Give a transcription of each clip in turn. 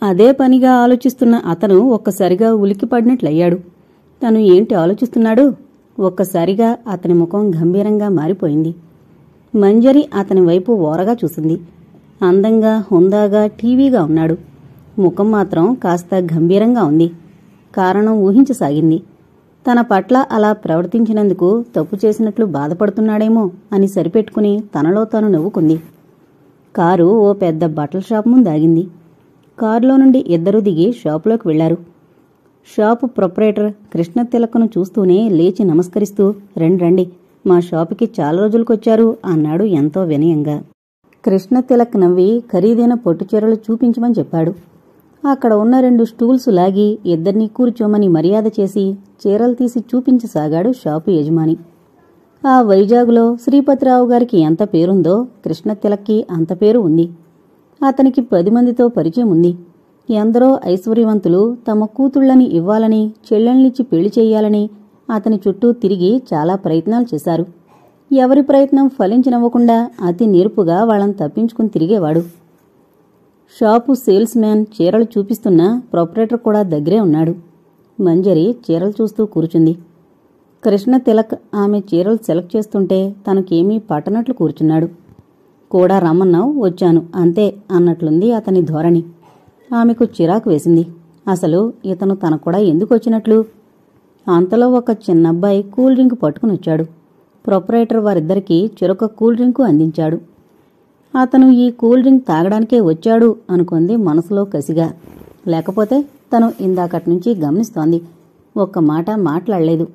అదే పనిగా ఆలోచిస్తున్న అతను ఒక్కసారిగా ఉలిక్కిపడినట్లయ్యాడు. తను ఏంటి ఆలోచిస్తున్నాడు? ఒక్కసారిగా అతని ముఖం గంభీరంగా మారిపోయింది. మంజరి అతని వైపు ఓరగా చూసింది. అందంగా, హుందాగా, టీవీగా ఉన్నాడు. ముఖం మాత్రం కాస్త గంభీరంగా ఉంది. కారణం ఊహించసాగింది. తన పట్ల అలా ప్రవర్తించినందుకు తప్పు చేసినట్లు బాధపడుతున్నాడేమో అని సరిపెట్టుకుని తనలో తాను నవ్వుకుంది. కారు ఓ పెద్ద బట్టల షాప్ ముందు ఆగింది. కారులో నుండి ఇద్దరూ దిగి షాపులోకి వెళ్లారు. షాపు ప్రొపరేటర్ కృష్ణతిలకను చూస్తూనే లేచి నమస్కరిస్తూ, రండి, మా షాపుకి చాలా రోజులకొచ్చారు అన్నాడు ఎంతో వినయంగా. కృష్ణతిలక్ నవ్వి ఖరీదైన పట్టుచీరలు చూపించమని చెప్పాడు. అక్కడ ఉన్న 2 స్టూల్స్ లాగి ఇద్దరినీ కూర్చోమని మర్యాద చేసి చీరలు తీసి చూపించసాగాడు షాపు యజమాని. ఆ వైజాగులో శ్రీపతిరావు గారికి ఎంత పేరుందో కృష్ణతిలక్కి అంత పేరు ఉంది. అతనికి 10 మందితో పరిచయం ఉంది. ఎందరో ఐశ్వర్యవంతులు తమ కూతుళ్లని ఇవ్వాలని, చెల్లెళ్ళనిచ్చి పెళ్లి చెయ్యాలని అతని చుట్టూ తిరిగి చాలా ప్రయత్నాలు చేశారు. ఎవరి ప్రయత్నం ఫలించనివ్వకుండా అతి నేర్పుగా వాళ్ళని తప్పించుకుని తిరిగేవాడు. షాపు సేల్స్ మ్యాన్ చీరలు చూపిస్తున్న ప్రొపరేటర్ కూడా దగ్గరే ఉన్నాడు. మంజరి చీరలు చూస్తూ కూర్చుంది. కృష్ణతిలక్ ఆమె చీరలు సెలెక్ట్ చేస్తుంటే తనకేమీ పట్టనట్లు కూర్చున్నాడు. కూడా రమ్మన్నావు, వచ్చాను అంతే అన్నట్లుంది అతని ధోరణి. ఆమెకు చిరాకు వేసింది. అసలు ఇతను తన కూడా ఎందుకు వచ్చినట్లు? అంతలో ఒక చిన్నబ్బాయి కూల్ డ్రింక్ పట్టుకుని వచ్చాడు. ప్రొపరేటర్ వారిద్దరికీ చెరొక కూల్ డ్రింకు అందించాడు. అతను ఈ కూల్ డ్రింక్ తాగడానికే వచ్చాడు అనుకుంది మనసులో కసిగా. లేకపోతే తను ఇందాకట్నుంచి గమనిస్తోంది. ఒక్క మాట మాట్లాడలేదు.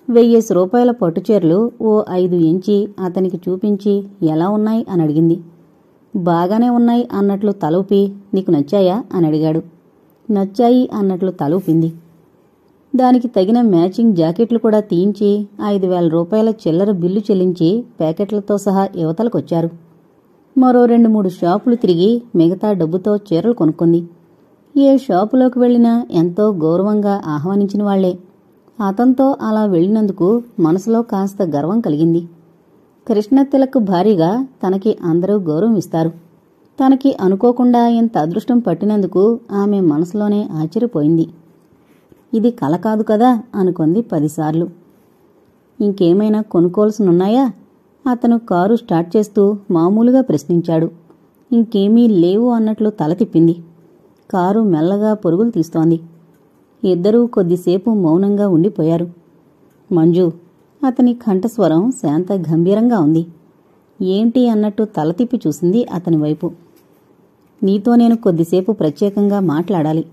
1000 రూపాయల పట్టుచీరలు ఓ 5 ఎంచి అతనికి చూపించి ఎలా ఉన్నాయి అని అడిగింది. బాగానే ఉన్నాయి అన్నట్లు తలూపి, నీకు నచ్చాయా అని అడిగాడు. నచ్చాయి అన్నట్లు తలూపింది. దానికి తగిన మ్యాచింగ్ జాకెట్లు కూడా తీయించి 5000 రూపాయల చిల్లర బిల్లు చెల్లించి ప్యాకెట్లతో సహా యువతలకొచ్చారు. మరో 2-3 షాపులు తిరిగి మిగతా డబ్బుతో చీరలు కొనుక్కుంది. ఏ షాపులోకి వెళ్లినా ఎంతో గౌరవంగా ఆహ్వానించిన వాళ్లే. అతనితో అలా వెళ్లినందుకు మనసులో కాస్త గర్వం కలిగింది. కృష్ణతిలక్ భారీగా తనకి అందరూ గౌరవం ఇస్తారు. తనకి అనుకోకుండా ఇంత అదృష్టం పట్టినందుకు ఆమె మనసులోనే ఆశ్చర్యపోయింది. ఇది కల కాదు కదా అనుకుంది 10 సార్లు. ఇంకేమైనా కొనుక్కోవాల్సినున్నాయా? అతను కారు స్టార్ట్ చేస్తూ మామూలుగా ప్రశ్నించాడు. ఇంకేమీ లేవు అన్నట్లు తల తిప్పింది. కారు మెల్లగా పరుగులు తీస్తోంది. ఇద్దరూ కొద్దిసేపు మౌనంగా ఉండిపోయారు. మంజు, అతని కంఠస్వరం శాంత గంభీరంగా ఉంది. ఏంటి అన్నట్టు తల తిప్పి చూసింది అతని వైపు. నీతో నేను కొద్దిసేపు ప్రత్యేకంగా మాట్లాడాలి.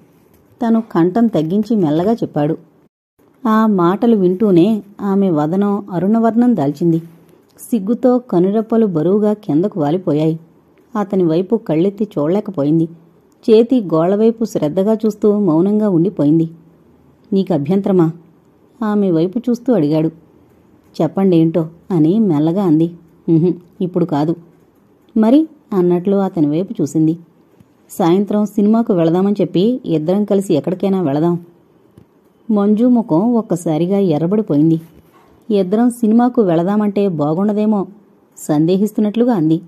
తను కంఠం తగ్గించి మెల్లగా చెప్పాడు. ఆ మాటలు వింటూనే ఆమె వదనం అరుణవర్ణం దాల్చింది. సిగ్గుతో కనురెప్పలు బరువుగా కిందకు వాలిపోయాయి. అతని వైపు కళ్ళెత్తి చూడలేకపోయింది. చేతి గోళ్లవైపు శ్రద్ధగా చూస్తూ మౌనంగా ఉండిపోయింది. నీకు అభ్యంతరమా? ఆమె వైపు చూస్తూ అడిగాడు. చెప్పండేంటో అని మెల్లగా అంది. ఇప్పుడు కాదు. మరి అన్నట్లు అతని వైపు చూసింది. సాయంత్రం సినిమాకు వెళదామని చెప్పి ఇద్దరం కలిసి ఎక్కడికైనా వెళదాం. మంజు ముఖం ఒక్కసారిగా ఎర్రబడిపోయింది. ఇద్దరం సినిమాకు వెళదామంటే బాగుండదేమో సందేహిస్తున్నట్లుగా అంది.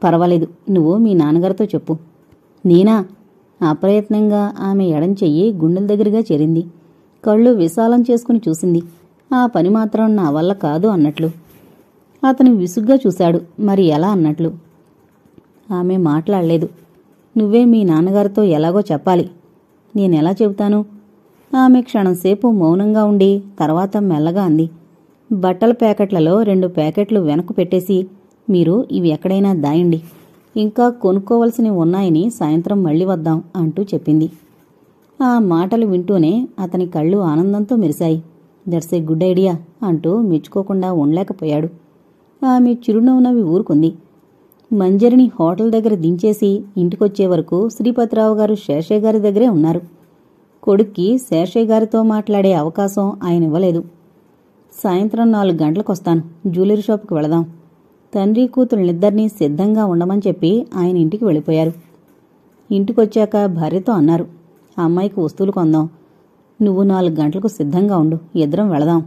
పర్వాలేదు, నువ్వు మీ నాన్నగారితో చెప్పు. నేనా? అప్రయత్నంగా ఆమె ఎడం చెయ్యి గుండెల దగ్గరగా చేరింది. కళ్ళు విశాలం చేసుకుని చూసింది. ఆ పని మాత్రం నా వల్ల కాదు అన్నట్లు. అతను విసుగ్గా చూశాడు. మరి ఎలా అన్నట్లు. ఆమె మాట్లాడలేదు. నువ్వే మీ నాన్నగారితో ఎలాగో చెప్పాలి. నేనెలా చెబుతాను? ఆమె క్షణంసేపు మౌనంగా ఉండి తర్వాత మెల్లగా అంది. బట్టల ప్యాకెట్లలో 2 ప్యాకెట్లు వెనక్కు పెట్టేసి, మీరు ఇవి ఎక్కడైనా దాయండి. ఇంకా కొనుక్కోవలసినవి ఉన్నాయని సాయంత్రం మళ్ళీ వద్దాం అంటూ చెప్పింది. ఆ మాటలు వింటూనే అతని కళ్ళు ఆనందంతో మెరిశాయి. దట్స్ ఏ గుడ్ ఐడియా అంటూ మెచ్చుకోకుండా ఉండలేకపోయాడు. ఆమె చిరునవ్వునవి ఊరుకుంది. మంజరిని హోటల్ దగ్గర దించేసి ఇంటికొచ్చే వరకు శ్రీపతిరావు గారు శేషయ్య గారి దగ్గరే ఉన్నారు. కొడుక్కి శేషయ్య గారితో మాట్లాడే అవకాశం ఆయన ఇవ్వలేదు. సాయంత్రం 4 గంటలకొస్తాను. జ్యువెలరీ షాపుకి వెళదాం. తండ్రి కూతుళ్ళిద్దరినీ సిద్ధంగా ఉండమని చెప్పి ఆయన ఇంటికి వెళ్ళిపోయారు. ఇంటికొచ్చాక భార్యతో అన్నారు, అమ్మాయికి వస్తువులు కొందాం. నువ్వు 4 గంటలకు సిద్ధంగా ఉండు, ఇద్దరం వెళదాం.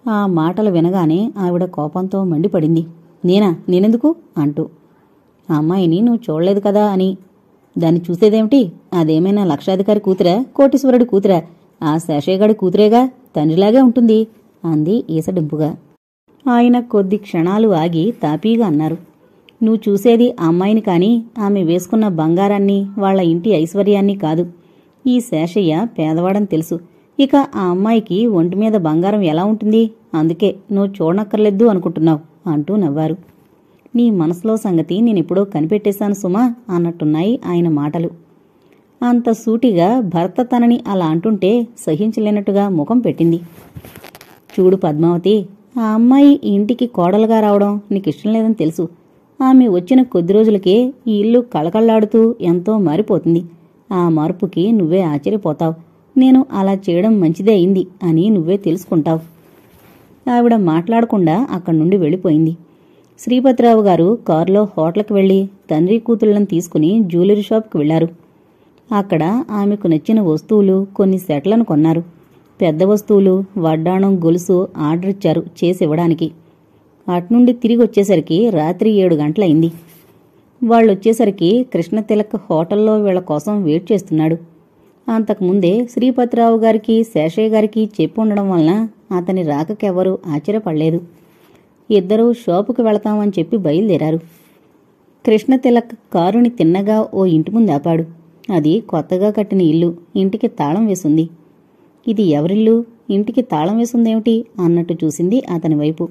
ఆ మాటలు వినగానే ఆవిడ కోపంతో మండిపడింది. నేనెందుకు అంటూ. అమ్మాయిని నువ్వు చూడలేదు కదా అని. దాన్ని చూసేదేమిటి? అదేమైనా లక్షాధికారి కూతురా, కోటీశ్వరుడి కూతురా? ఆ శేషయ్యగాడి కూతురేగా, తండ్రిలాగే ఉంటుంది అంది ఈసడింపుగా. ఆయన కొద్ది క్షణాలు ఆగి తాపీగా అన్నారు. నువ్వు చూసేది ఆ అమ్మాయిని కాని ఆమె వేసుకున్న బంగారాన్ని, వాళ్ల ఇంటి ఐశ్వర్యాన్ని కాదు. ఈ శేషయ్య పేదవాడని తెలుసు. ఇక ఆ అమ్మాయికి ఒంటిమీద బంగారం ఎలా ఉంటుంది? అందుకే నువ్వు చూడనక్కర్లేదు అనుకుంటున్నావు అంటూ నవ్వారు. నీ మనసులో సంగతి నేనెప్పుడో కనిపెట్టేశాను సుమా అన్నట్టున్నాయి ఆయన మాటలు. అంత సూటిగా భర్త తనని అలా అంటుంటే సహించలేనట్టుగా ముఖం పెట్టింది. చూడు పద్మావతి, ఆ అమ్మాయి ఈ ఇంటికి కోడలుగా రావడం నీకిష్టం లేదని తెలుసు. ఆమె వచ్చిన కొద్ది రోజులకే ఈ ఇల్లు కళకళ్లాడుతూ ఎంతో మారిపోతుంది. ఆ మార్పుకి నువ్వే ఆశ్చర్యపోతావు. నేను అలా చేయడం మంచిదే అయింది అని నువ్వే తెలుసుకుంటావు. ఆవిడ మాట్లాడకుండా అక్కడి నుండి వెళ్ళిపోయింది. శ్రీపతిరావు గారు కారులో హోటల్కి వెళ్లి తండ్రి కూతుళ్లను తీసుకుని జ్యువెలరీ షాప్కి వెళ్లారు. అక్కడ ఆమెకు నచ్చిన వస్తువులు, కొన్ని సెట్లను కొన్నారు. పెద్ద వస్తువులు, వడ్డాణం, గొలుసు ఆర్డర్ ఇచ్చారు చేసివ్వడానికి. అట్నుండి తిరిగి వచ్చేసరికి రాత్రి 7 గంటలయింది. వాళ్ళొచ్చేసరికి కృష్ణతిలక్ హోటల్లో వీళ్ల కోసం వెయిట్ చేస్తున్నాడు. అంతకుముందే శ్రీపతిరావు గారికి, శేషయ్య గారికి చెప్పి ఉండడం వలన అతని రాకకెవ్వరూ ఆశ్చర్యపడలేదు. ఇద్దరూ షాపుకి వెళతామని చెప్పి బయలుదేరారు. కృష్ణతిలక్ కారుని తిన్నగా ఓ ఇంటి ముందు ఆపాడు. అది కొత్తగా కట్టిన ఇల్లు. ఇంటికి తాళం వేసుంది. ఇది ఎవరిల్లు? ఇంటికి తాళం వేసుందేమిటి అన్నట్టు చూసింది అతని వైపు.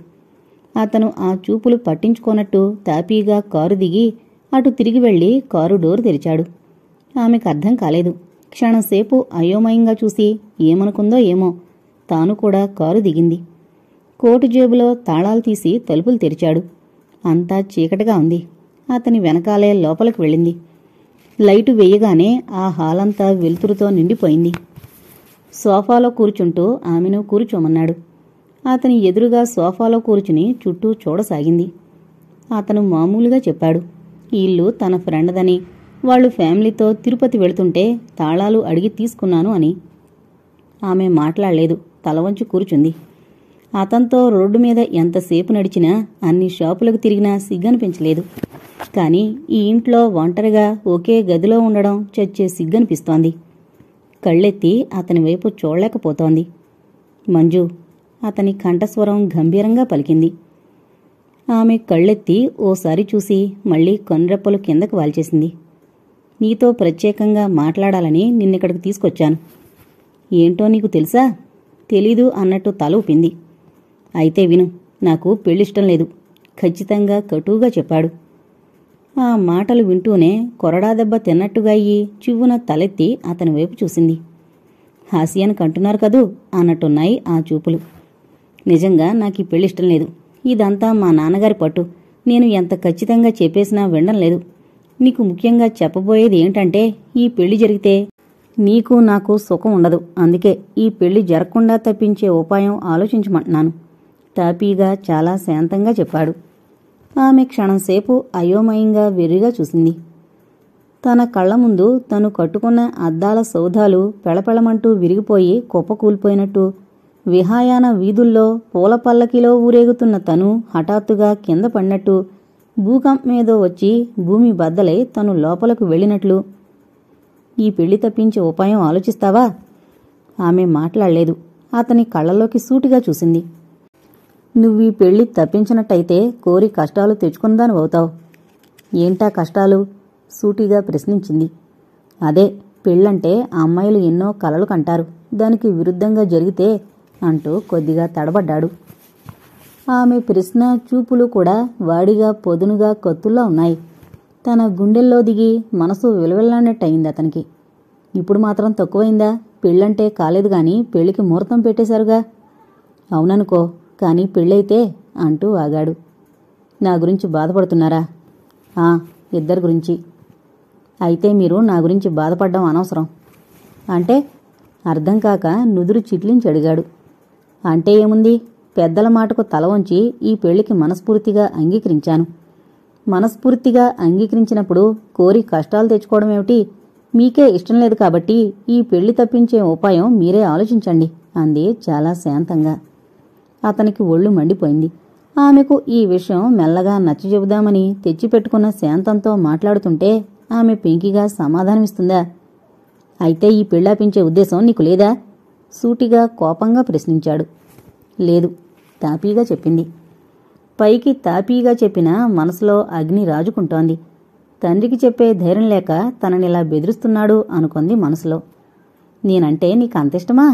అతను ఆ చూపులు పట్టించుకోనట్టు తాపీగా కారు దిగి అటు తిరిగి వెళ్లి కారు డోరు తెరిచాడు. ఆమెకు అర్థం కాలేదు. క్షణంసేపు అయోమయంగా చూసి ఏమనుకుందో ఏమో తాను కూడా కారు దిగింది. కోటు జేబులో తాళాలు తీసి తలుపులు తెరిచాడు. అంతా చీకటిగా ఉంది. అతని వెనకాలే లోపలికి వెళ్ళింది. లైటు వేయగానే ఆ హాలంతా వెలుతురుతో నిండిపోయింది. సోఫాలో కూర్చుంటూ ఆమెను కూర్చోమన్నాడు. అతని ఎదురుగా సోఫాలో కూర్చుని చుట్టూ చూడసాగింది. అతను మామూలుగా చెప్పాడు, ఈ ఇల్లు తన ఫ్రెండ్దని, వాళ్లు ఫ్యామిలీతో తిరుపతి వెళుతుంటే తాళాలు అడిగి తీసుకున్నాను అని. ఆమె మాట్లాడలేదు. తలవంచి కూర్చుంది. అతనితో రోడ్డు మీద ఎంతసేపు నడిచినా, అన్ని షాపులకు తిరిగినా సిగ్గనిపించలేదు. కాని ఈ ఇంట్లో ఒంటరిగా ఒకే గదిలో ఉండడం చచ్చే సిగ్గనిపిస్తోంది. కళ్ళెత్తి అతని వైపు చూడలేకపోతోంది. మంజు, అతని కంఠస్వరం గంభీరంగా పలికింది. ఆమె కళ్ళెత్తి ఓసారి చూసి మళ్లీ కనురెప్పలు కిందకు వాల్చేసింది. నీతో ప్రత్యేకంగా మాట్లాడాలని నిన్నిక్కడికి తీసుకొచ్చాను. ఏంటో నీకు తెలుసా? తెలీదు అన్నట్టు తల ఊపింది. అయితే విను, నాకు పెళ్ళిష్టం లేదు, ఖచ్చితంగా కటువుగా చెప్పాడు. ఆ మాటలు వింటూనే కొరడా దెబ్బ తిన్నట్టుగా అయ్యి చివ్వున తలెత్తి అతని వైపు చూసింది. హాస్యానికి అంటున్నారు కదూ అన్నట్టున్నాయి ఆ చూపులు. నిజంగా నాకు ఈ పెళ్ళిష్టం లేదు. ఇదంతా మా నాన్నగారి పట్టు. నేను ఎంత ఖచ్చితంగా చెప్పేసినా వినడం లేదు. నీకు ముఖ్యంగా చెప్పబోయేది ఏంటంటే, ఈ పెళ్లి జరిగితే నీకు నాకు సుఖం ఉండదు. అందుకే ఈ పెళ్లి జరగకుండా తప్పించే ఉపాయం ఆలోచించమంటున్నాను. తాపీగా చాలా శాంతంగా చెప్పాడు. ఆమె క్షణంసేపు అయోమయంగా వెర్రిగా చూసింది. తన కళ్ల ముందు తను కట్టుకున్న అద్దాల సౌధాలు పెళపెళమంటూ విరిగిపోయి కుప్పకూలిపోయినట్టు, విహాయాన వీధుల్లో పూల పల్లకిలో ఊరేగుతున్న తను హఠాత్తుగా కింద పడినట్టు, భూకంపమేదో వచ్చి భూమి బద్దలై తను లోపలకు వెళ్ళినట్లు. ఈ పెళ్లి తప్పించే ఉపాయం ఆలోచిస్తావా? ఆమె మాట్లాడలేదు. అతని కళ్లలోకి సూటిగా చూసింది. నువ్వీ పెళ్లి తప్పించినట్టయితే కోరి కష్టాలు తెచ్చుకుందానివవుతావు. ఏంటా కష్టాలు? సూటిగా ప్రశ్నించింది. అదే, పెళ్ళంటే ఆ అమ్మాయిలు ఎన్నో కలలు కంటారు, దానికి విరుద్ధంగా జరిగితే అంటూ కొద్దిగా తడబడ్డాడు. ఆమె ప్రశ్న చూపులు కూడా వాడిగా పొదునుగా కత్తుల్లా ఉన్నాయి. తన గుండెల్లో దిగి మనసు విలవిల్లాడినట్టయింది అతనికి. ఇప్పుడు మాత్రం తక్కువైందా? పెళ్ళంటే కాలేదు గాని పెళ్లికి ముహూర్తం పెట్టేశారుగా. అవుననుకో, కాని పెళ్ళైతే అంటూ ఆగాడు. నా గురించి బాధపడుతున్నారా? ఇద్దరి గురించి. అయితే మీరు నా గురించి బాధపడ్డం అనవసరం. అంటే? అర్థం కాక నుదురు చిట్లించి అడిగాడు. అంటే ఏముంది? పెద్దల మాటకు తల వంచి ఈ పెళ్లికి మనస్ఫూర్తిగా అంగీకరించాను. మనస్ఫూర్తిగా అంగీకరించినప్పుడు కోరి కష్టాలు తెచ్చుకోవడమేమిటి? మీకే ఇష్టం లేదు కాబట్టి ఈ పెళ్లి తప్పించే ఉపాయం మీరే ఆలోచించండి అంది చాలా శాంతంగా. అతనికి ఒళ్ళు మండిపోయింది. ఆమెకు ఈ విషయం మెల్లగా నచ్చజెబుదామని తెచ్చిపెట్టుకున్న శాంతంతో మాట్లాడుతుంటే ఆమె పెంకిగా సమాధానమిస్తుందా? అయితే ఈ పెళ్ళాపించే ఉద్దేశం నీకు లేదా? సూటిగా కోపంగా ప్రశ్నించాడు. లేదు, తాపీగా చెప్పింది. పైకి తాపీగా చెప్పినా మనసులో అగ్ని రాజుకుంటోంది. తండ్రికి చెప్పే ధైర్యం లేక తననిలా బెదిరిస్తున్నాడు అనుకుంది మనసులో. నేనంటే నీకు అంతిష్టమా?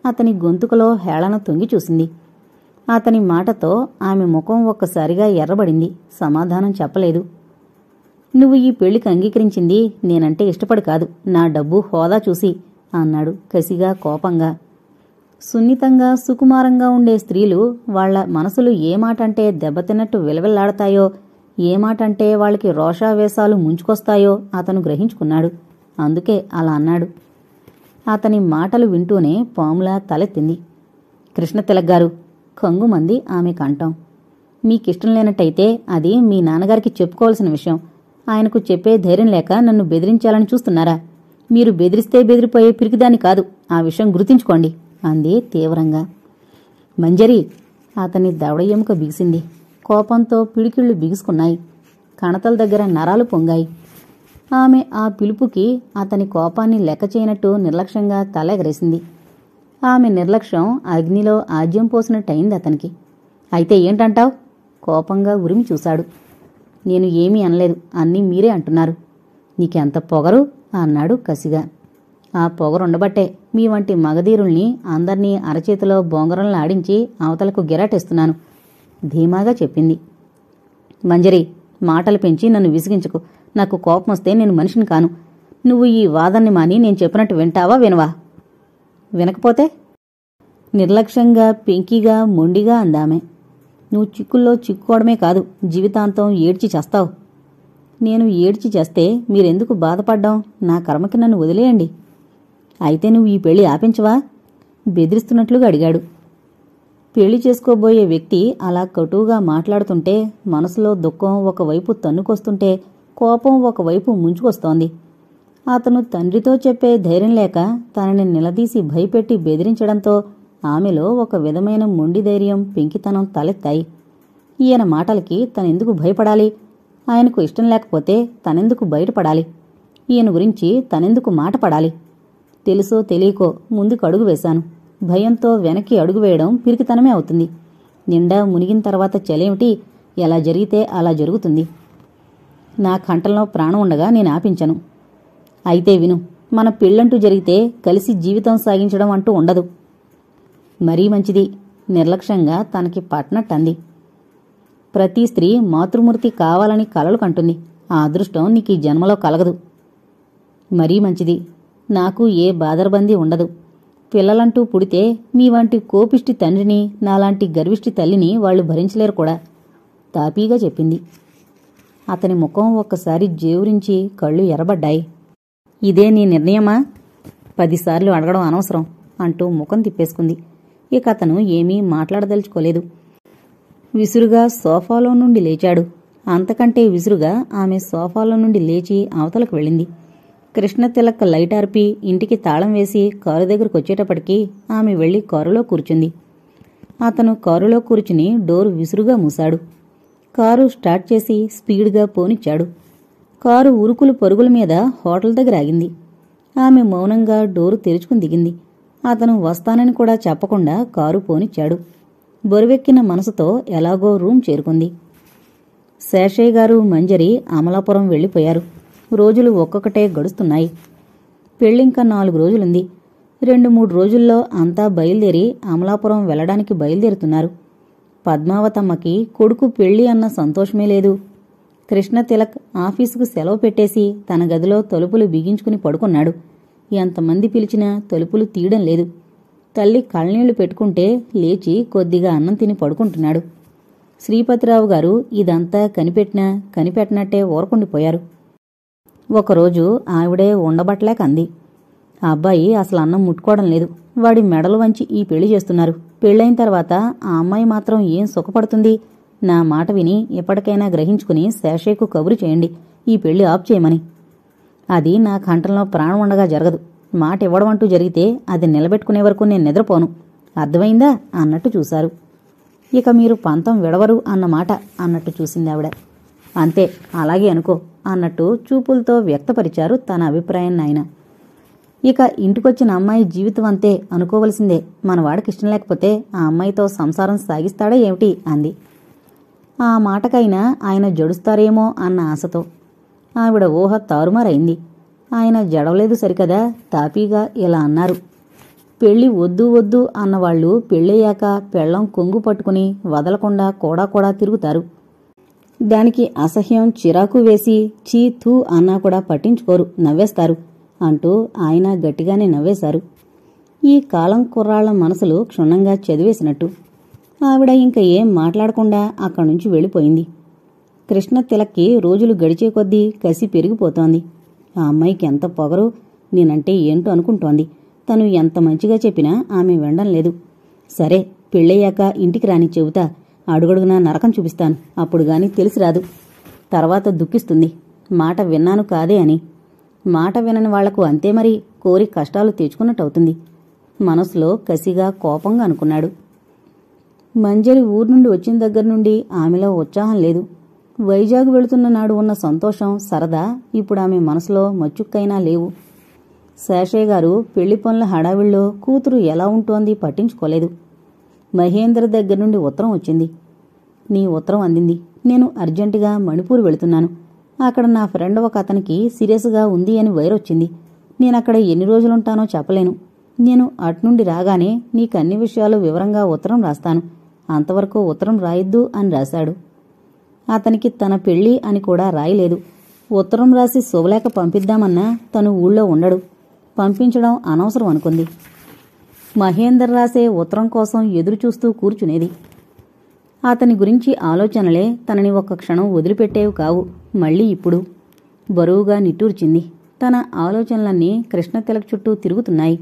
అతని గొంతుకలో హేళన తొంగి చూసింది. అతని మాటతో ఆమె ముఖం ఒక్కసారిగా ఎర్రబడింది. సమాధానం చెప్పలేదు. నువ్వు ఈ పెళ్లికి అంగీకరించింది నేనంటే ఇష్టపడి కాదు, నా డబ్బు హోదా చూసి అన్నాడు కసిగా కోపంగా. సున్నితంగా సుకుమారంగా ఉండే స్త్రీలు వాళ్ల మనసులు ఏ మాటంటే దెబ్బతిన్నట్టు విలవిల్లాడతాయో, ఏ మాటంటే వాళ్ళకి రోషావేశాలు ముంచుకొస్తాయో అతను గ్రహించుకున్నాడు. అందుకే అలా అన్నాడు. అతని మాటలు వింటూనే పాములా తలెత్తింది. కృష్ణతిలక్ కంగుమంది ఆమె కంఠం. మీకిష్టం లేనట్టయితే అది మీ నాన్నగారికి చెప్పుకోవాల్సిన విషయం. ఆయనకు చెప్పే ధైర్యం లేక నన్ను బెదిరించాలని చూస్తున్నారా? మీరు బెదిరిస్తే బెదిరిపోయే పిరికిదాన్ని కాదు, ఆ విషయం గుర్తుంచుకోండి అంది తీవ్రంగా. మంజరి! అతని దవడ ఎముక బిగిసింది. కోపంతో పిడికిళ్లు బిగుసుకున్నాయి. కణతల దగ్గర నరాలు పొంగాయి. ఆమె ఆ పిలుపుకి అతని కోపాన్ని లెక్క చేయనట్టు నిర్లక్ష్యంగా తలెగరేసింది. ఆమె నిర్లక్ష్యం అగ్నిలో ఆజ్యం పోసినట్టయింది అతనికి. అయితే ఏంటంటావ్? కోపంగా ఉరిమి చూశాడు. నేను ఏమీ అనలేదు, అన్నీ మీరే అంటున్నారు. నీకెంత పొగరు అన్నాడు కసిగా. ఆ పొగరుండబట్టే మీ వంటి మగధీరుల్ని అందర్నీ అరచేతిలో బొంగరంలా ఆడించి అవతలకు గిరాటేస్తున్నాను ధీమాగా చెప్పింది. మంజరి, మాటలు పెంచి నన్ను విసిగించకు. నాకు కోపమొస్తే నేను మనిషిని కాను. నువ్వు ఈ వాదన్ని మాని నేను చెప్పినట్టు వింటావా వినవా? వినకపోతే? నిర్లక్ష్యంగా పెంకిగా మొండిగా అందామె. నువ్వు చిక్కుల్లో చిక్కుకోవడమే కాదు, జీవితాంతం ఏడ్చి చేస్తావు. నేను ఏడ్చి చేస్తే మీరెందుకు బాధపడ్డాం? నా కర్మకి నన్ను వదిలేయండి. అయితే నువ్వు ఈ పెళ్లి ఆపించవా? బెదిరిస్తున్నట్లుగా అడిగాడు. పెళ్లి చేసుకోబోయే వ్యక్తి అలా కటువుగా మాట్లాడుతుంటే మనసులో దుఃఖం ఒకవైపు తన్నుకొస్తుంటే కోపం ఒకవైపు ముంచుకొస్తోంది. అతను తండ్రితో చెప్పే ధైర్యం లేక తనని నిలదీసి భయపెట్టి బెదిరించడంతో ఆమెలో ఒక విధమైన మొండి ధైర్యం, పెంకితనం తలెత్తాయి. ఈయన మాటలకి తనెందుకు భయపడాలి? ఆయనకు ఇష్టం లేకపోతే తనెందుకు బయటపడాలి? ఈయన గురించి తనెందుకు మాట పడాలి? తెలుసో తెలియకో ముందుకు అడుగు వేశాను. భయంతో వెనక్కి అడుగు వేయడం పిరికితనమే అవుతుంది. నిండా మునిగిన తర్వాత చలేమిటి? ఎలా జరిగితే అలా జరుగుతుంది. నా కంఠంలో ప్రాణం ఉండగా నేను ఆపించను. అయితే విను, మన పెళ్ళంటూ జరిగితే కలిసి జీవితం సాగించడం అంటూ ఉండదు. మరీ మంచిది నిర్లక్ష్యంగా తనకి పట్నట్టంది. ప్రతి స్త్రీ మాతృమూర్తి కావాలని కలలు కంటుంది. ఆ అదృష్టం నీకు ఈ జన్మలో కలగదు. మరీ మంచిది. నాకు ఏ బాదరబందీ ఉండదు. పిల్లలంటూ పుడితే మీ వంటి కోపిష్టి తండ్రిని, నాలాంటి గర్విష్టి తల్లిని వాళ్లు భరించలేరు కూడా తాపీగా చెప్పింది. అతని ముఖం ఒక్కసారి జేవురించి కళ్ళు ఎర్రబడ్డాయి. ఇదే నీ నిర్ణయమా? 10 సార్లు అడగడం అనవసరం అంటూ ముఖం తిప్పేసుకుంది. ఇక అతను ఏమీ మాట్లాడదలుచుకోలేదు. విసురుగా సోఫాలో నుండి లేచాడు. అంతకంటే విసురుగా ఆమె సోఫాలో నుండి లేచి అవతలకు వెళ్ళింది. కృష్ణతిలక్ లైట్ ఆర్పి ఇంటికి తాళం వేసి కారు దగ్గరకొచ్చేటప్పటికీ ఆమె వెళ్లి కారులో కూర్చుంది. అతను కారులో కూర్చుని డోరు విసురుగా మూశాడు. కారు స్టార్ట్ చేసి స్పీడ్గా పోనిచ్చాడు. కారు ఉరుకులు పరుగుల మీద హోటల్ దగ్గర ఆగింది. ఆమె మౌనంగా డోరు తెరుచుకుని దిగింది. అతను వస్తానని కూడా చెప్పకుండా కారు పోనిచ్చాడు. బొరువెక్కిన మనసుతో ఎలాగో రూమ్ చేరుకుంది. శేషయ్య గారు, మంజరి అమలాపురం వెళ్లిపోయారు. రోజులు ఒక్కొక్కటే గడుస్తున్నాయి. పెళ్ళింకా 4 రోజులుంది. 2-3 రోజుల్లో అంతా బయలుదేరి అమలాపురం వెళ్లడానికి బయలుదేరుతున్నారు. పద్మావతమ్మకి కొడుకు పెళ్లి అన్న సంతోషమే లేదు. కృష్ణతిలక్ ఆఫీసుకు సెలవు పెట్టేసి తన గదిలో తలుపులు బిగించుకుని పడుకున్నాడు. ఎంతమంది పిలిచినా తలుపులు తీయడం లేదు. తల్లి కళ్ళనీళ్లు పెట్టుకుంటే లేచి కొద్దిగా అన్నం తిని పడుకుంటున్నాడు. శ్రీపతిరావు గారు ఇదంతా కనిపెట్టినట్టే ఊరకుండిపోయారు. ఒకరోజు ఆవిడే ఉండబట్టలేక అంది, ఆ అబ్బాయి అసలు అన్నం ముట్టుకోవడం లేదు. వాడి మెడలు వంచి ఈ పెళ్లి చేస్తున్నారు. పెళ్ళైన తర్వాత ఆ అమ్మాయి మాత్రం ఏం సుఖపడుతుంది? నా మాట విని ఎప్పటికైనా గ్రహించుకుని శేషయ్యకు కబురు చేయండి, ఈ పెళ్లి ఆఫ్ చేయమని. అది నా కంఠంలో ప్రాణం ఉండగా జరగదు. మాట ఇవ్వడం అంటూ జరిగితే అది నిలబెట్టుకునే వరకు నేను నిద్రపోను. అర్థమైందా అన్నట్టు చూశారు. ఇక మీరు పంతం విడవరు అన్నమాట అన్నట్టు చూసింది ఆవిడ. అంతే, అలాగే అనుకో అన్నట్టు చూపులతో వ్యక్తపరిచారు తన అభిప్రాయాన్ని ఆయన. ఇక ఇంటికొచ్చిన అమ్మాయి జీవితం అంతే అనుకోవలసిందే. మనవాడికి ఇష్టం లేకపోతే ఆ అమ్మాయితో సంసారం సాగిస్తాడా ఏమిటి అంది. ఆ మాటకైనా ఆయన జడుస్తారేమో అన్న ఆశతో. ఆవిడ ఊహ తారుమారైంది. ఆయన జడవలేదు సరికదా, తాపీగా ఇలా అన్నారు. పెళ్లి వద్దు వద్దు అన్నవాళ్లు పెళ్ళయ్యాక పెళ్ళం కొంగు పట్టుకుని వదలకుండా కూడా తిరుగుతారు. దానికి అసహ్యం చిరాకు వేసి చీ థూ అన్నా కూడా పట్టించుకోరు, నవ్వేస్తారు అంటూ ఆయన గట్టిగానే నవ్వేశారు. ఈ కాలం కుర్రాళ్ల మనసులు క్షుణ్ణంగా చదివేసినట్టు. ఆవిడ ఇంక ఏం మాట్లాడకుండా అక్కడి నుంచి వెళ్ళిపోయింది. కృష్ణ తిలక్కి రోజులు గడిచే కొద్దీ కసి పెరిగిపోతోంది. ఆ అమ్మాయికి ఎంత పొగరు, నేనంటే ఏంటో అనుకుంటోంది. తను ఎంత మంచిగా చెప్పినా ఆమె వినడం లేదు. సరే, పెళ్ళయ్యాక ఇంటికి రాని చెబుతా, అడుగడుగునా నరకం చూపిస్తాను, అప్పుడు గాని తెలిసిరాదు. తర్వాత దుఃఖిస్తుంది, మాట విన్నాను కాదే అని. మాట వినని వాళ్లకు అంతే మరి, కోరి కష్టాలు తెచ్చుకున్నట్టవుతుంది. మనసులో కసిగా కోపంగా అనుకున్నాడు. మంజరి ఊరు నుండి వచ్చిన దగ్గర నుండి ఆమెలో ఉత్సాహం లేదు. వైజాగ్ వెళుతున్న నాడు ఉన్న సంతోషం, సరదా ఇప్పుడు ఆమె మనసులో మచ్చుక్కైనా లేవు. శేషయ్య గారు పెళ్లి పనుల హడావిళ్ళో కూతురు ఎలా ఉంటోంది పట్టించుకోలేదు. మహేంద్ర దగ్గర నుండి ఉత్తరం వచ్చింది. నీ ఉత్తరం అందింది. నేను అర్జెంటుగా మణిపూర్ వెళుతున్నాను. అక్కడ నా ఫ్రెండ్ ఒక అతనికి సీరియస్గా ఉంది అని వైరొచ్చింది. నేనక్కడ ఎన్ని రోజులుంటానో చెప్పలేను. నేను అట్నుండి రాగానే నీకన్ని విషయాలు వివరంగా ఉత్తరం రాస్తాను. అంతవరకు ఉత్తరం రాయొద్దు అని రాశాడు. అతనికి తన పెళ్లి అని కూడా రాయలేదు. ఉత్తరం రాసి శుభలేఖ పంపిద్దామన్నా తను ఊళ్ళో ఉండడు. పంపించడం అనవసరం అనుకుంది. మహేందర్ రాసే ఉత్తరం కోసం ఎదురుచూస్తూ కూర్చునేది. అతని గురించి ఆలోచనలే తనని ఒక్క క్షణం వదిలిపెట్టేవి కావు. మళ్లీ ఇప్పుడు బరువుగా నిట్టూర్చింది. తన ఆలోచనలన్నీ కృష్ణతిలక్ చుట్టూ తిరుగుతున్నాయి.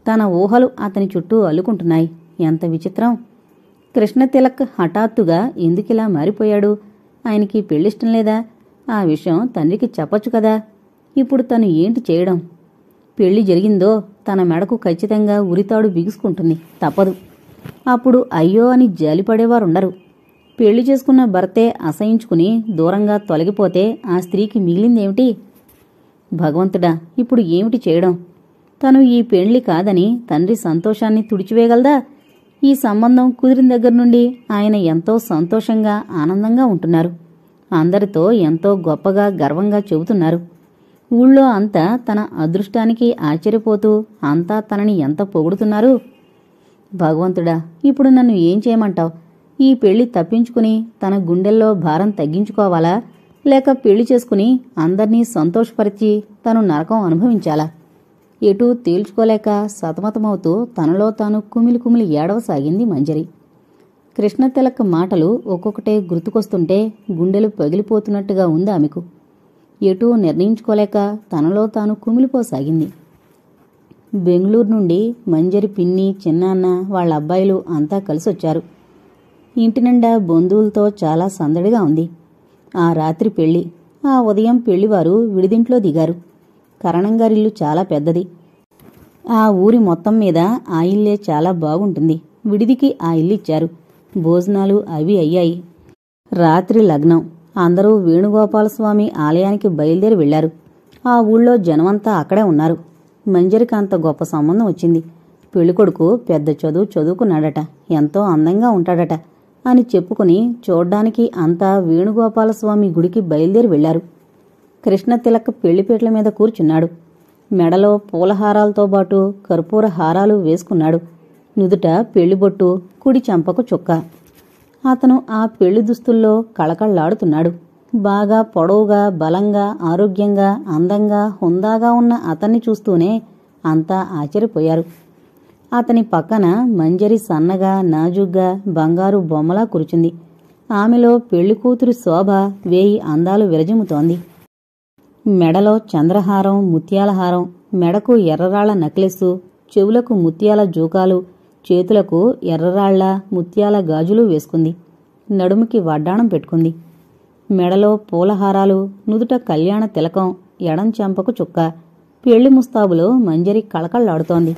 తన ఊహలు అతని చుట్టూ అల్లుకుంటున్నాయి. ఎంత విచిత్రం! కృష్ణతిలక్ హఠాత్తుగా ఎందుకిలా మారిపోయాడు? ఆయనకి పెళ్లిష్టం లేదా? ఆ విషయం తండ్రికి చెప్పొచ్చు కదా. ఇప్పుడు తను ఏంటి చేయడం? పెళ్లి జరిగిందో తన మెడకు ఖచ్చితంగా ఉరితాడు బిగుసుకుంటుంది, తప్పదు. అప్పుడు అయ్యో అని జాలిపడేవారుండరు. పెళ్లి చేసుకున్న భర్తే అసహించుకుని దూరంగా తొలగిపోతే ఆ స్త్రీకి మిగిలిందేమిటి? భగవంతుడా, ఇప్పుడు ఏమిటి చేయడం? తను ఈ పెళ్లి కాదని తండ్రి సంతోషాన్ని తుడిచివేయగలదా? ఈ సంబంధం కుదిరిన దగ్గర నుండి ఆయన ఎంతో సంతోషంగా ఆనందంగా ఉంటున్నారు. అందరితో ఎంతో గొప్పగా గర్వంగా చెబుతున్నారు. ఊళ్ళో అంతా తన అదృష్టానికి ఆశ్చర్యపోతూ అంతా తనని ఎంత పొగుడుతున్నారు. భగవంతుడా, ఇప్పుడు నన్ను ఏం చేయమంటావు? ఈ పెళ్లి తప్పించుకుని తన గుండెల్లో భారం తగ్గించుకోవాలా, లేక పెళ్లి చేసుకుని అందర్నీ సంతోషపరిచి తను నరకం అనుభవించాలా? ఎటూ తేల్చుకోలేక సతమతమవుతూ తనలో తాను కుమిలి కుమిలి ఏడవసాగింది మంజరి. కృష్ణతిలక్ మాటలు ఒక్కొక్కటే గుర్తుకొస్తుంటే గుండెలు పగిలిపోతున్నట్టుగా ఉంది ఆమెకు. ఎటూ నిర్ణయించుకోలేక తనలో తాను కుమిలిపోసాగింది. బెంగళూరు నుండి మంజరి పిన్ని, చిన్నాన్న, వాళ్ళ అబ్బాయిలు అంతా కలిసొచ్చారు. ఇంటి నిండా బంధువులతో చాలా సందడిగా ఉంది. ఆ రాత్రి పెళ్లి. ఆ ఉదయం పెళ్లివారు విడిదింట్లో దిగారు. కరణంగారిల్లు చాలా పెద్దది. ఆ ఊరి మొత్తం మీద ఆ ఇల్లే చాలా బాగుంటుంది. విడిదికి ఆ ఇల్లిచ్చారు. భోజనాలు అవి అయ్యాయి. రాత్రి లగ్నం. అందరూ వేణుగోపాలస్వామి ఆలయానికి బయలుదేరి వెళ్లారు. ఆ ఊళ్ళో జనమంతా అక్కడే ఉన్నారు. మంజరికి అంత గొప్ప సంబంధం వచ్చింది. పెళ్ళికొడుకు పెద్ద చదువుకున్నాడట, ఎంతో అందంగా ఉంటాడట అని చెప్పుకుని చూడ్డానికి అంతా వేణుగోపాలస్వామి గుడికి బయలుదేరి వెళ్లారు. కృష్ణతిలక్ పెళ్లిపీటల మీద కూర్చున్నాడు. మెడలో పూలహారాలతో పాటు కర్పూర హారాలు వేసుకున్నాడు. నుదుట పెళ్లిబొట్టు, కుడి చెంపకు చుక్క. అతను ఆ పెళ్లి దుస్తుల్లో కళకళ్లాడుతున్నాడు. బాగా పొడవుగా, బలంగా, ఆరోగ్యంగా, అందంగా, హుందాగా ఉన్న అతన్ని చూస్తూనే అంతా ఆశ్చర్యపోయారు. అతని పక్కన మంజరి సన్నగా, నాజుగ్గా, బంగారు బొమ్మలా కూర్చుంది. ఆమెలో పెళ్లికూతురు శోభ 1000 అందాలు విరజిమ్ముతోంది. మెడలో చంద్రహారం, ముత్యాలహారం, మెడకు ఎర్రరాళ్ల నెక్లెస్సు, చెవులకు ముత్యాల జూకాలు, చేతులకు ఎర్రరాళ్ల, ముత్యాల గాజులు వేసుకుంది. నడుముకి వడ్డాణం పెట్టుకుంది. మెడలో పూలహారాలు, నుదుట కళ్యాణ తిలకం, ఎడం చెంపకు చుక్క. పెళ్లి ముస్తాబులో మంజరి కళకళ్లాడుతోంది.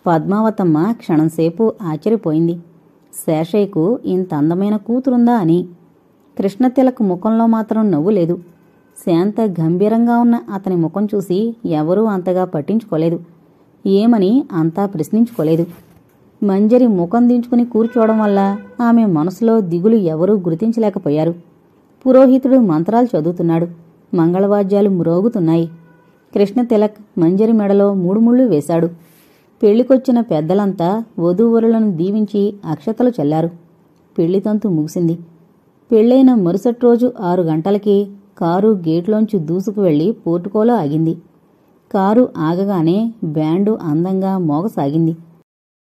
పద్మావతమ్మ క్షణంసేపు ఆశ్చర్యపోయింది. శేషయ్యకు ఇంత అందమైన కూతురుందా అని. కృష్ణతిలక్ ముఖంలో మాత్రం నవ్వు లేదు. శాంత గంభీరంగా ఉన్న అతని ముఖం చూసి ఎవరూ అంతగా పట్టించుకోలేదు. ఏమని అంతా ప్రశ్నించుకోలేదు. మంజరి ముఖం దించుకుని కూర్చోవడం వల్ల ఆమె మనసులో దిగులు ఎవరూ గుర్తించలేకపోయారు. పురోహితుడు మంత్రాలు చదువుతున్నాడు. మంగళవాద్యాలు మ్రోగుతున్నాయి. కృష్ణతిలక్ మంజరి మెడలో 3 ముళ్ళు వేశాడు. పెళ్లికొచ్చిన పెద్దలంతా వధూవరులను దీవించి అక్షతలు చల్లారు. పెళ్లితంతు ముగిసింది. పెళ్లైన మరుసటి రోజు 6 గంటలకి కారు గేట్లోంచి దూసుకు వెళ్లి పోర్టుకోలో ఆగింది. కారు ఆగగానే బ్యాండు అందంగా మోగసాగింది.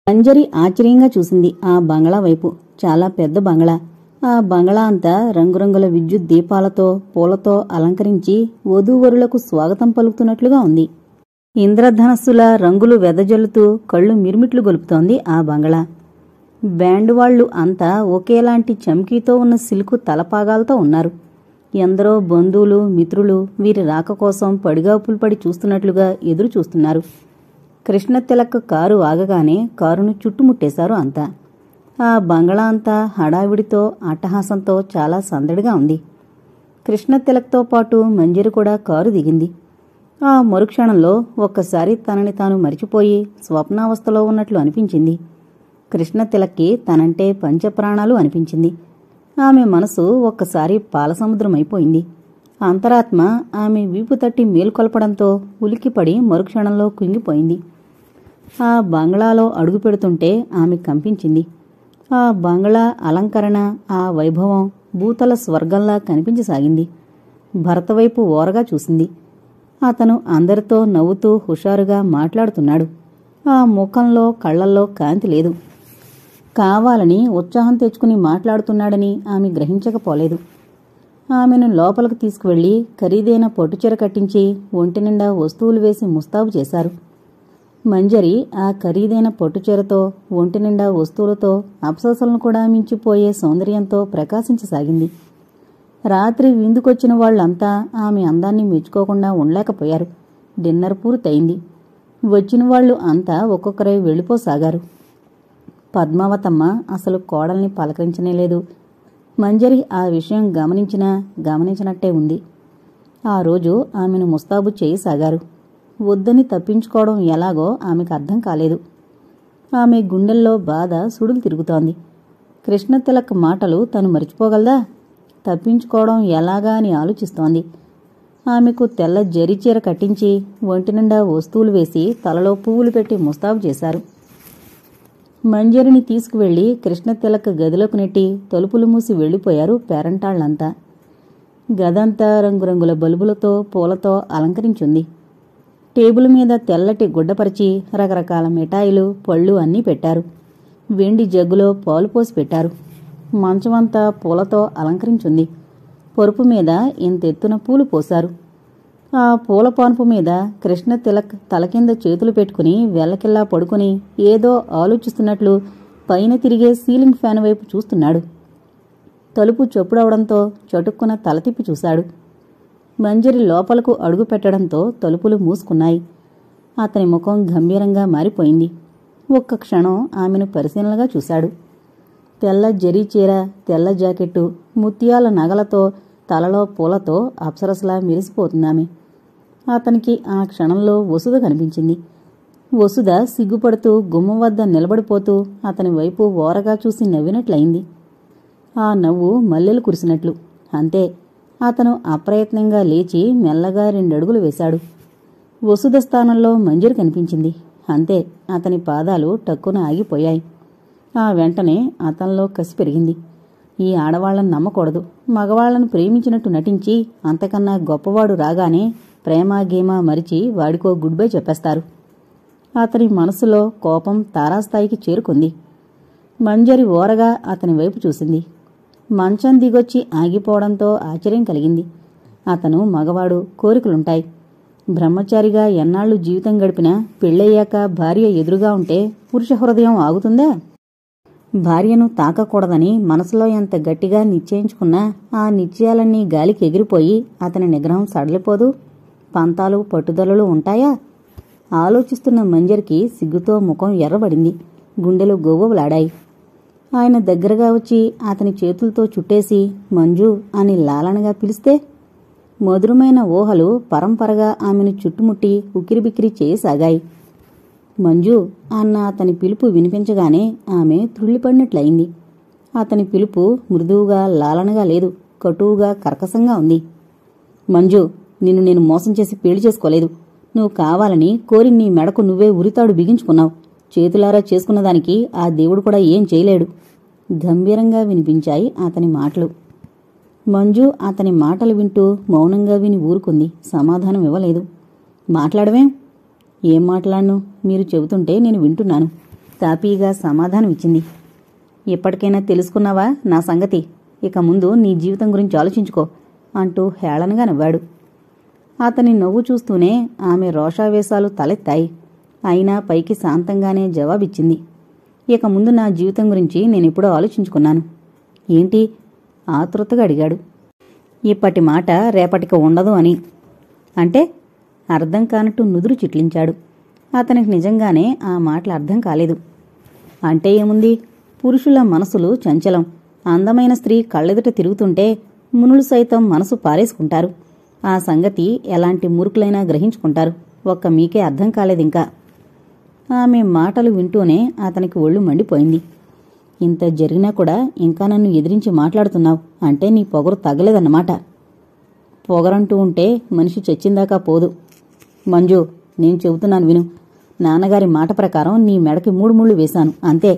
మంజరి ఆశ్చర్యంగా చూసింది ఆ బంగళా వైపు. చాలా పెద్ద బంగళా. ఆ బంగళా అంతా రంగురంగుల విద్యుత్ దీపాలతో పూలతో అలంకరించి వధూవరులకు స్వాగతం పలుకుతున్నట్లుగా ఉంది. ఇంద్రధనస్సుల రంగులు వెదజల్లుతూ కళ్ళు మిరుమిట్లు గొలుపుతోంది ఆ బంగళా. బ్యాండ్ వాళ్లు అంతా ఒకేలాంటి చమ్కీతో ఉన్న సిల్కు తలపాగాలతో ఉన్నారు. ఎందరో బంధువులు మిత్రులు వీరి రాక కోసం పడిగాపులు పడి చూస్తున్నట్లుగా ఎదురు చూస్తున్నారు. కృష్ణతిలక్ కారు ఆగగానే కారును చుట్టుముట్టేశారు అంతా. ఆ బంగళా అంతా హడావిడితో అట్టహాసంతో చాలా సందడిగా ఉంది. కృష్ణతిలక్తో పాటు మంజరి కూడా కారు దిగింది. ఆ మరుక్షణంలో ఒక్కసారి తనని తాను మరిచిపోయి స్వప్నావస్థలో ఉన్నట్లు అనిపించింది. కృష్ణతిలక్కి తనంటే పంచప్రాణాలు అనిపించింది. ఆమె మనసు ఒక్కసారి పాలసముద్రమైపోయింది. అంతరాత్మ ఆమె వీపు తట్టి మేల్కొల్పడంతో ఉలిక్కిపడి మరుక్షణంలో కుంగిపోయింది. ఆ బంగ్లాలో అడుగు పెడుతుంటే ఆమె కంపించింది. ఆ బంగ్లా అలంకరణ, ఆ వైభవం భూతల స్వర్గంలా కనిపించసాగింది. భర్త వైపు ఓరగా చూసింది. అతను అందరితో నవ్వుతూ హుషారుగా మాట్లాడుతున్నాడు. ఆ ముఖంలో కళ్లల్లో కాంతి లేదు. కావాలని ఉత్సాహం తెచ్చుకుని మాట్లాడుతున్నాడని ఆమె గ్రహించకపోలేదు. ఆమెను లోపలికి తీసుకువెళ్లి ఖరీదైన పట్టుచీర కట్టించి ఒంటి నిండా వస్తువులు వేసి ముస్తాబు చేశారు. మంజరి ఆ ఖరీదైన పట్టుచీరతో ఒంటి నిండా వస్తువులతో అప్సరసలను కూడా మించిపోయే సౌందర్యంతో ప్రకాశించసాగింది. రాత్రి విందుకొచ్చిన వాళ్లంతా ఆమె అందాన్ని మెచ్చుకోకుండా ఉండలేకపోయారు. డిన్నర్ పూర్తయింది. వచ్చిన వాళ్లు అంతా ఒక్కొక్కరై వెళ్లిపోసాగారు. పద్మావతమ్మ అసలు కోడల్ని పలకరించనేలేదు. మంజరి ఆ విషయం గమనించినట్టే ఉంది. ఆ రోజు ఆమెను ముస్తాబు చేయసాగారు. వద్దని తప్పించుకోవడం ఎలాగో ఆమెకు అర్థం కాలేదు. ఆమె గుండెల్లో బాధ సుడులు తిరుగుతోంది. కృష్ణతిలక్ మాటలు తను మరిచిపోగలదా? తప్పించుకోవడం ఎలాగా అని ఆలోచిస్తోంది. ఆమెకు తెల్ల జరీచీర కట్టించి ఒంటి నిండా వస్తువులు వేసి తలలో పువ్వులు పెట్టి ముస్తాబు చేశారు. మంజరిని తీసుకువెళ్లి కృష్ణతిలక్ గదిలోకి నెట్టి తలుపులు మూసి వెళ్లిపోయారు పేరంటాళ్లంతా. గదంతా రంగురంగుల బల్బులతో పూలతో అలంకరించుంది. టేబుల్ మీద తెల్లటి గుడ్డపరిచి రకరకాల మిఠాయిలు పళ్ళు అన్నీ పెట్టారు. వెండి జగ్గులో పాలు పోసి పెట్టారు. మంచమంతా పూలతో అలంకరించుంది. పరుపు మీద ఇంతెత్తున పూలు పోశారు. ఆ పూల పాన్పు మీద కృష్ణతిలక్ తల కింద చేతులు పెట్టుకుని వెల్లకిల్లా పడుకుని ఏదో ఆలోచిస్తున్నట్లు పైన తిరిగే సీలింగ్ ఫ్యాన్ వైపు చూస్తున్నాడు. తలుపు చొప్పుడవడంతో చటుక్కున తల తిప్పి చూశాడు. మంజరి లోపలకు అడుగు పెట్టడంతో తలుపులు మూసుకున్నాయి. అతని ముఖం గంభీరంగా మారిపోయింది. ఒక్క క్షణం ఆమెను పరిశీలనగా చూశాడు. తెల్ల జరీ చీర, తెల్ల జాకెట్టు, ముత్యాల నగలతో తలలో పూలతో అప్సరసలా మెరిసిపోతుందామె. అతనికి ఆ క్షణంలో వసుధ కనిపించింది. వసుధ సిగ్గుపడుతూ గుమ్మం వద్ద నిలబడిపోతూ అతని వైపు ఓరగా చూసి నవ్వినట్లయింది. ఆ నవ్వు మల్లెలు కురిసినట్లు. అంతే. అతను అప్రయత్నంగా లేచి మెల్లగా 2 అడుగులు వేశాడు. వసుధ స్థానంలో మంజరి కనిపించింది. అంతే. అతని పాదాలు టక్కున ఆగిపోయాయి. ఆ వెంటనే అతనిలో కసి పెరిగింది. ఈ ఆడవాళ్లను నమ్మకూడదు. మగవాళ్లను ప్రేమించినట్టు నటించి అంతకన్నా గొప్పవాడు రాగానే ప్రేమ గీమ మరిచి వాడికో గుడ్ బై చెప్పేస్తారు. అతని మనసులో కోపం తారాస్థాయికి చేరుకుంది. మంజరి ఓరగా అతని వైపు చూసింది. మంచం దిగొచ్చి ఆగిపోవడంతో ఆశ్చర్యం కలిగింది. అతను మగవాడు, కోరికలుంటాయి. బ్రహ్మచారిగా ఎన్నాళ్లు జీవితం గడిపినా పెళ్ళయ్యాక భార్య ఎదురుగా ఉంటే పురుష హృదయం ఆగుతుందా? భార్యను తాకకూడదని మనసులో ఎంత గట్టిగా నిశ్చయించుకున్నా ఆ నిశ్చయాలన్నీ గాలికి ఎగిరిపోయి అతని నిగ్రహం సడలిపోదు. పంతాలు పట్టుదలలు ఉంటాయా? ఆలోచిస్తున్న మంజరికి సిగ్గుతో ముఖం ఎర్రబడింది. గుండెలు గోగోలాడాయి. ఆయన దగ్గరగా వచ్చి అతని చేతులతో చుట్టేసి మంజు అని లాలనగా పిలిస్తే మధురమైన ఊహలు పరంపరగా ఆమెను చుట్టుముట్టి ఉక్కిరిబిక్కిరి చేయసాగాయి. మంజు అన్న అతని పిలుపు వినిపించగానే ఆమె త్రుళ్ళిపడినట్లయింది. అతని పిలుపు మృదువుగా లాలనగా లేదు, కటువుగా కర్కశంగా ఉంది. మంజు, నిన్ను నేను మోసం చేసి పెళ్లి చేసుకోలేదు. నువ్వు కావాలని కోరి నీ మెడకు నువ్వే ఉరితాడు బిగించుకున్నావు. చేతులారా చేసుకున్నదానికి ఆ దేవుడు కూడా ఏం చేయలేడు. గంభీరంగా వినిపించాయి అతని మాటలు. మంజు అతని మాటలు వింటూ మౌనంగా విని ఊరుకుంది. సమాధానం ఇవ్వలేదు. మాట్లాడవేం? ఏం మాట్లాడను? మీరు చెబుతుంటే నేను వింటున్నాను. తాపీగా సమాధానం ఇచ్చింది. ఎప్పటికైనా తెలుసుకున్నావా నా సంగతి? ఇక ముందు నీ జీవితం గురించి ఆలోచించుకో అంటూ హేళనగా నవ్వాడు. అతని నవ్వు చూస్తూనే ఆమె రోషావేశాలు తలెత్తాయి. అయినా పైకి శాంతంగానే జవాబిచ్చింది. ఇక ముందు నా జీవితం గురించి నేనెప్పుడో ఆలోచించుకున్నాను. ఏంటి? ఆతృతగా అడిగాడు. ఇప్పటి మాట రేపటికి ఉండదు అని. అంటే? అర్థం కానట్టు నుదురు చిట్లించాడు. అతనికి నిజంగానే ఆ మాటలు అర్థం కాలేదు. అంటే ఏముంది? పురుషుల మనసులు చంచలం. అందమైన స్త్రీ కళ్ళెదుట తిరుగుతుంటే మునులు సైతం మనసు పారేసుకుంటారు. ఆ సంగతి ఎలాంటి మూర్ఖులైనా గ్రహించుకుంటారు. ఒక్క మీకే అర్థం కాలేదింకా. ఆమె మాటలు వింటూనే అతనికి ఒళ్ళు మండిపోయింది. ఇంత జరిగినా కూడా ఇంకా నన్ను ఎదిరించి మాట్లాడుతున్నావు అంటే నీ పొగరు తగ్గలేదన్నమాట. పొగరంటూ ఉంటే మనిషి చచ్చిందాకా పోదు. మంజు, నేను చెబుతున్నాను విను. నాన్నగారి మాట ప్రకారం నీ మెడకి 3 ముళ్ళు వేశాను, అంతే.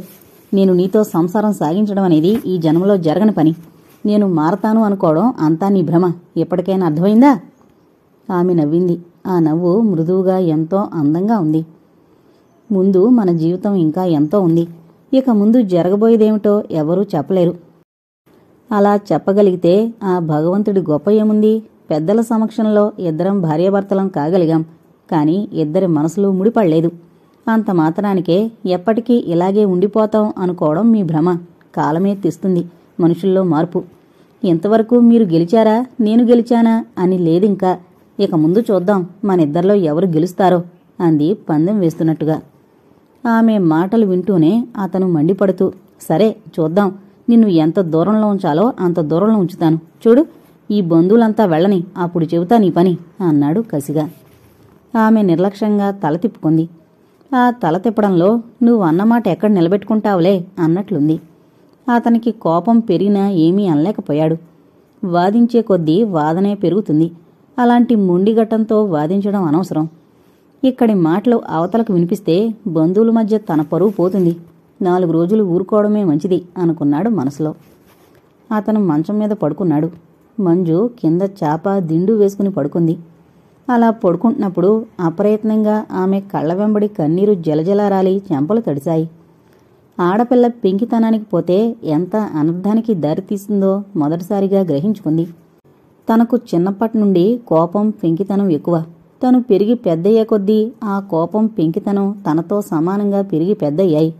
నేను నీతో సంసారం సాగించడం అనేది ఈ జన్మలో జరగని పని. నేను మారతాను అనుకోవడం అంతా నీ భ్రమ. ఎప్పటికైనా అర్థమైందా? ఆమె నవ్వింది. ఆ నవ్వు మృదువుగా ఎంతో అందంగా ఉంది. ముందు మన జీవితం ఇంకా ఎంతో ఉంది. ఇక ముందు జరగబోయేదేమిటో ఎవరూ చెప్పలేరు. అలా చెప్పగలిగితే ఆ భగవంతుడి గొప్ప ఏముంది? పెద్దల సమక్షంలో ఇద్దరం భార్యాభర్తలం కాగలిగాం. కాని ఇద్దరి మనసులు ముడిపడలేదు. అంత మాత్రానికే ఎప్పటికీ ఇలాగే ఉండిపోతాం అనుకోవడం మీ భ్రమ. కాలమే తెస్తుంది మనుషుల్లో మార్పు. ఇంతవరకు మీరు గెలిచారా, నేను గెలిచానా అని లేదింకా. ఇక ముందు చూద్దాం మనిద్దరిలో ఎవరు గెలుస్తారో అంది పందెం వేస్తున్నట్టుగా. ఆమె మాటలు వింటూనే అతను మండిపడుతూ, సరే చూద్దాం. నిన్ను ఎంత దూరంలో ఉంచాలో అంత దూరంలో ఉంచుతాను. చూడు, ఈ బంధువులంతా వెళ్ళని, అప్పుడు చెబుతా నీ పని అన్నాడు కసిగా. ఆమె నిర్లక్ష్యంగా తల తిప్పుకుంది. ఆ తల తిప్పడంలో నువ్వు అన్నమాట ఎక్కడ నిలబెట్టుకుంటావులే అన్నట్లుంది. అతనికి కోపం పెరిగినా ఏమీ అనలేకపోయాడు. వాదించే కొద్దీ వాదనే పెరుగుతుంది. అలాంటి మొండిగట్టంతో వాదించడం అనవసరం. ఇక్కడి మాటలు అవతలకు వినిపిస్తే బంధువుల మధ్య తన పరువు పోతుంది. 4 రోజులు ఊరుకోవడమే మంచిది అనుకున్నాడు మనసులో. అతను మంచం మీద పడుకున్నాడు. మంజు కింద చాప దిండు వేసుకుని పడుకుంది. అలా పడుకుంటున్నప్పుడు అప్రయత్నంగా ఆమె కళ్ల వెంబడి కన్నీరు జలజలారాలి చెంపలు తడిశాయి. ఆడపిల్ల పెంకితనానికి పోతే ఎంత అనర్థానికి దారితీస్తుందో మొదటిసారిగా గ్రహించుకుంది. తనకు చిన్నప్పటి నుండి కోపం, పెంకితనం ఎక్కువ. తను పెరిగి పెద్దయ్యే కొద్దీ ఆ కోపం, పెంకితనం తనతో సమానంగా పెరిగి పెద్దయ్యాయి.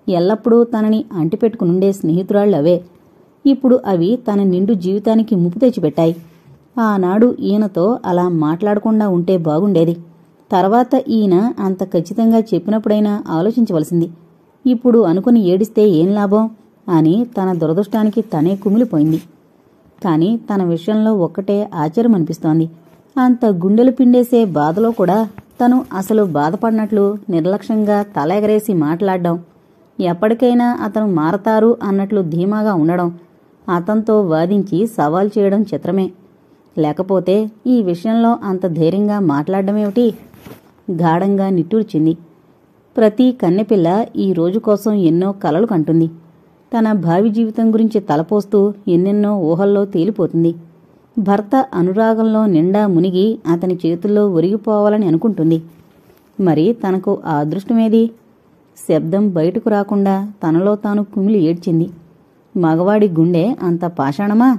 ఎల్లప్పుడూ తనని అంటిపెట్టుకునుండే స్నేహితురాళ్లవే. ఇప్పుడు అవి తన నిండు జీవితానికి ముప్పు తెచ్చిపెట్టాయి. ఆనాడు ఈయనతో అలా మాట్లాడకుండా ఉంటే బాగుండేది. తర్వాత ఈయన అంత ఖచ్చితంగా చెప్పినప్పుడైనా ఆలోచించవలసింది. ఇప్పుడు అనుకుని ఏడిస్తే ఏం లాభం అని తన దురదృష్టానికి తనే కుమిలిపోయింది. కాని తన విషయంలో ఒక్కటే ఆశ్చర్యమనిపిస్తోంది. అంత గుండెలు పిండేసే బాధలో కూడా తను అసలు బాధపడినట్లు నిర్లక్ష్యంగా తల ఎగరేసి మాట్లాడడం, ఎప్పటికైనా అతను మారతారు అన్నట్లు ధీమాగా ఉండడం, అతనితో వాదించి సవాల్ చేయడం చిత్రమే. లేకపోతే ఈ విషయంలో అంత ధైర్యంగా మాట్లాడడమేమిటి? గాఢంగా నిట్టూర్చింది. ప్రతి కన్నెపిల్ల ఈ రోజు కోసం ఎన్నో కలలు కంటుంది. తన భావి జీవితం గురించి తలపోస్తూ ఎన్నెన్నో ఊహల్లో తేలిపోతుంది. భర్త అనురాగంలో నిండా మునిగి అతని చేతుల్లో ఒరిగిపోవాలని అనుకుంటుంది. మరి తనకు ఆ అదృష్టమేది? శబ్దం బయటకు రాకుండా తనలో తాను కుమిలి ఏడ్చింది. మగవాడి గుండె అంత పాషాణమా?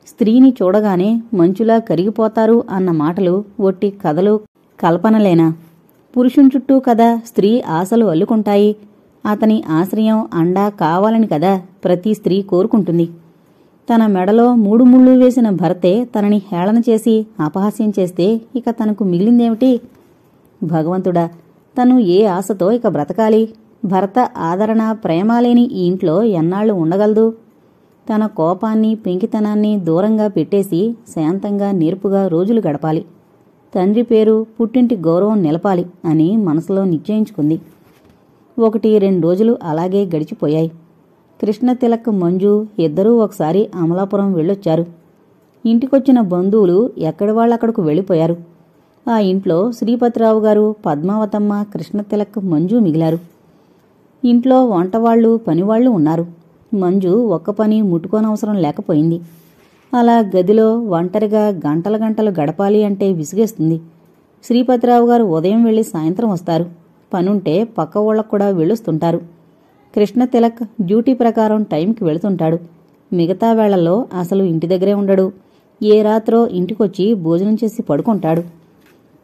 స్త్రీని చూడగానే మంచులా కరిగిపోతారు అన్న మాటలు ఒట్టి కథలు, కల్పనలేనా? పురుషుని చుట్టూ కదా స్త్రీ ఆశలు అల్లుకుంటాయి. అతని ఆశ్రయం, అండా కావాలని కదా ప్రతి స్త్రీ కోరుకుంటుంది. తన మెడలో 3 ముళ్ళు వేసిన భర్తే తనని హేళన చేసి అపహాస్యం చేస్తే ఇక తనకు మిగిలిందేమిటి? భగవంతుడా, తను ఏ ఆశతో ఇక బ్రతకాలి? భర్త ఆదరణ ప్రేమ లేని ఈ ఇంట్లో ఎన్నాళ్లు ఉండగలదు? తన కోపాన్ని పెంకితనాన్ని దూరంగా పెట్టేసి శాంతంగా నేర్పుగా రోజులు గడపాలి. తండ్రి పేరు పుట్టింటి గౌరవం నిలపాలి అని మనసులో నిశ్చయించుకుంది. 1-2 రోజులు అలాగే గడిచిపోయాయి. కృష్ణతిలక్ మంజు ఇద్దరూ ఒకసారి అమలాపురం వెళ్ళొచ్చారు. ఇంటికొచ్చిన బంధువులు ఎక్కడి వాళ్ళక్కడకు వెళ్ళిపోయారు. ఆ ఇంట్లో శ్రీపతిరావు గారు, పద్మావతమ్మ, కృష్ణతిలక్, మంజు మిగిలారు. ఇంట్లో వంటవాళ్లు పనివాళ్లు ఉన్నారు. మంజు ఒక్క పని ముట్టుకోనవసరం లేకపోయింది. అలా గదిలో ఒంటరిగా గంటల గంటలు గడపాలి అంటే విసిగేస్తుంది. శ్రీపతిరావు గారు ఉదయం వెళ్లి సాయంత్రం వస్తారు. పనుంటే పక్క ఊళ్ళకు కూడా వెళ్ళొస్తుంటారు. కృష్ణతిలక్ డ్యూటీ ప్రకారం టైంకి వెళుతుంటాడు. మిగతా వేళల్లో అసలు ఇంటి దగ్గరే ఉండడు. ఏ రాత్రో ఇంటికొచ్చి భోజనం చేసి పడుకుంటాడు.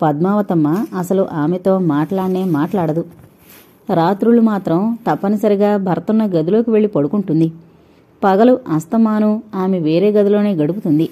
పద్మావతమ్మ అసలు ఆమెతో మాట్లాడదు. రాత్రులు మాత్రం తప్పనిసరిగా భర్తున్న గదిలోకి వెళ్లి పడుకుంటుంది. పగలు అస్తమాను ఆమె వేరే గదిలోనే గడుపుతుంది.